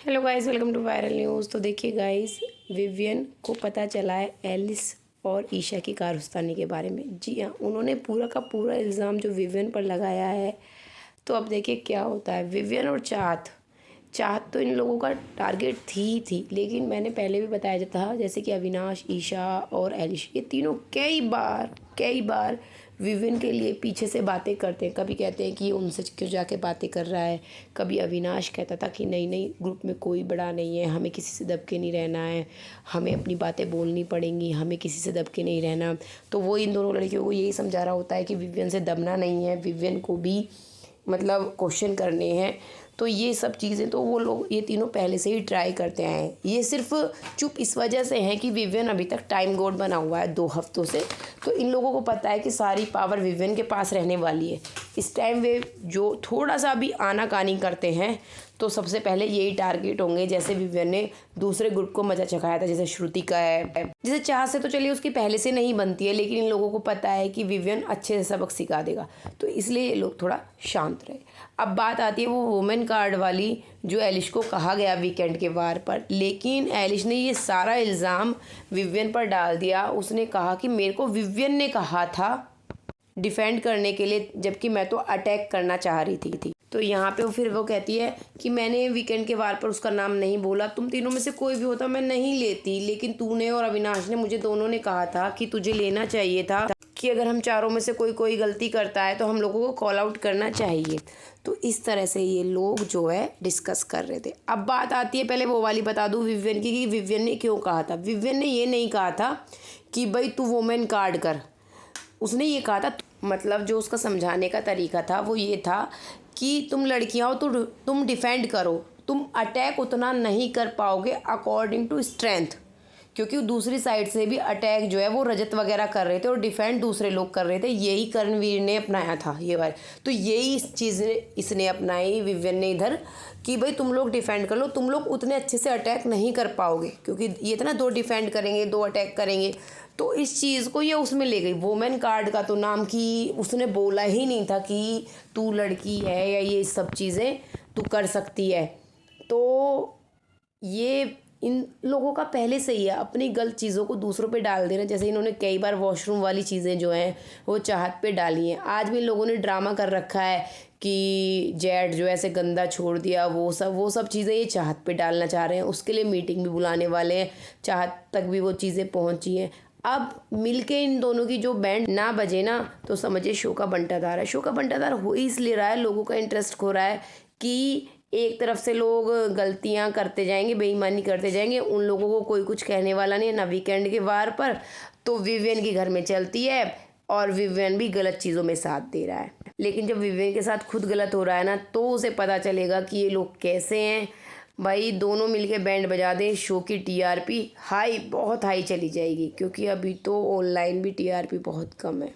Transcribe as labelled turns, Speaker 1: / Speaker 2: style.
Speaker 1: Hello guys, welcome to viral news. तो देखिए guys, Vivian को पता चला है एलिस और ईशा की कारस्तानी के बारे में। जी हाँ, उन्होंने पूरा का पूरा इल्ज़ाम जो विवियन पर लगाया है। तो अब देखिए क्या होता है। विवियन और चाहत चाहत तो इन लोगों का टारगेट थी, लेकिन मैंने पहले भी बताया था, जैसे कि अविनाश, ईशा और एलिश, ये तीनों कई बार विवियन के लिए पीछे से बातें करते हैं। कभी कहते हैं कि उनसे क्यों जाके बातें कर रहा है, कभी अविनाश कहता था कि नहीं ग्रुप में कोई बड़ा नहीं है, हमें किसी से दब के नहीं रहना है, हमें अपनी बातें बोलनी पड़ेंगी, हमें किसी से दब के नहीं रहना। तो वो इन दोनों लड़कियों को यही समझा रहा होता है कि विवियन से दबना नहीं है, विवियन को भी मतलब क्वेश्चन करने हैं। तो ये सब चीज़ें तो वो लोग ये तीनों पहले से ही ट्राई करते आए हैं। ये सिर्फ चुप इस वजह से हैं कि विवियन अभी तक टाइम गॉड बना हुआ है 2 हफ्तों से। तो इन लोगों को पता है कि सारी पावर विवियन के पास रहने वाली है। इस टाइम वे जो थोड़ा सा भी आनाकानी करते हैं तो सबसे पहले यही टारगेट होंगे। जैसे विवियन ने दूसरे ग्रुप को मजा चखाया था, जैसे श्रुति का है, जैसे चाह से तो चलिए उसकी पहले से नहीं बनती है, लेकिन इन लोगों को पता है कि विवियन अच्छे से सबक सिखा देगा, तो इसलिए ये लोग थोड़ा शांत रहे। अब बात आती है वो वुमेन कार्ड वाली, जो एलिश को कहा गया वीकेंड के वार पर, लेकिन एलिश ने ये सारा इल्ज़ाम विवियन पर डाल दिया। उसने कहा कि मेरे को विवियन ने कहा था डिफेंड करने के लिए, जबकि मैं तो अटैक करना चाह रही थी। तो यहाँ पे फिर वो कहती है कि मैंने वीकेंड के वार पर उसका नाम नहीं बोला, तुम तीनों में से कोई भी होता मैं नहीं लेती, लेकिन तूने और अविनाश ने, मुझे दोनों ने कहा था कि तुझे लेना चाहिए था, कि अगर हम चारों में से कोई गलती करता है तो हम लोगों को कॉल आउट करना चाहिए। तो इस तरह से ये लोग जो है डिस्कस कर रहे थे। अब बात आती है, पहले वो वाली बता दूँ विवियन की, कि विवियन ने क्यों कहा था। विवियन ने ये नहीं कहा था कि भाई तू वुमेन कार्ड कर, उसने ये कहा था, मतलब जो उसका समझाने का तरीका था वो ये था कि तुम लड़कियां हो तो तुम डिफेंड करो, तुम अटैक उतना नहीं कर पाओगे अकॉर्डिंग टू स्ट्रेंथ, क्योंकि दूसरी साइड से भी अटैक जो है वो रजत वगैरह कर रहे थे और डिफेंड दूसरे लोग कर रहे थे। यही कर्णवीर ने अपनाया था ये बार, तो यही चीज़ इसने अपनाई विवियन ने इधर, कि भाई तुम लोग डिफेंड कर लो, तुम लोग उतने अच्छे से अटैक नहीं कर पाओगे, क्योंकि ये था ना 2 डिफेंड करेंगे 2 अटैक करेंगे। तो इस चीज़ को ये उसमें ले गई। वुमेन कार्ड का तो नाम कि उसने बोला ही नहीं था कि तू लड़की है या ये सब चीज़ें तू कर सकती है। तो ये इन लोगों का पहले से ही है अपनी गलत चीज़ों को दूसरों पे डाल देना। जैसे इन्होंने कई बार वॉशरूम वाली चीज़ें जो हैं वो चाहत पे डाली हैं। आज भी इन लोगों ने ड्रामा कर रखा है कि जेड जो ऐसे गंदा छोड़ दिया, वो सब चीज़ें ये चाहत पे डालना चाह रहे हैं। उसके लिए मीटिंग भी बुलाने वाले हैं, चाहत तक भी वो चीज़ें पहुँची हैं। अब मिलके इन दोनों की जो बैंड ना बजे ना, तो समझिए शो का बंटाधार है। शो का बंटाधार हो इसलिए रहा है, लोगों का इंटरेस्ट खो रहा है कि एक तरफ से लोग गलतियां करते जाएंगे, बेईमानी करते जाएंगे, उन लोगों को कोई कुछ कहने वाला नहीं है ना वीकेंड के वार पर। तो विवियन की घर में चलती है और विवियन भी गलत चीज़ों में साथ दे रहा है। लेकिन जब विवियन के साथ खुद गलत हो रहा है ना, तो उसे पता चलेगा कि ये लोग कैसे हैं। भाई दोनों मिलके बैंड बजा दें, शो की टीआरपी बहुत हाई चली जाएगी, क्योंकि अभी तो ऑनलाइन भी टीआरपी बहुत कम है।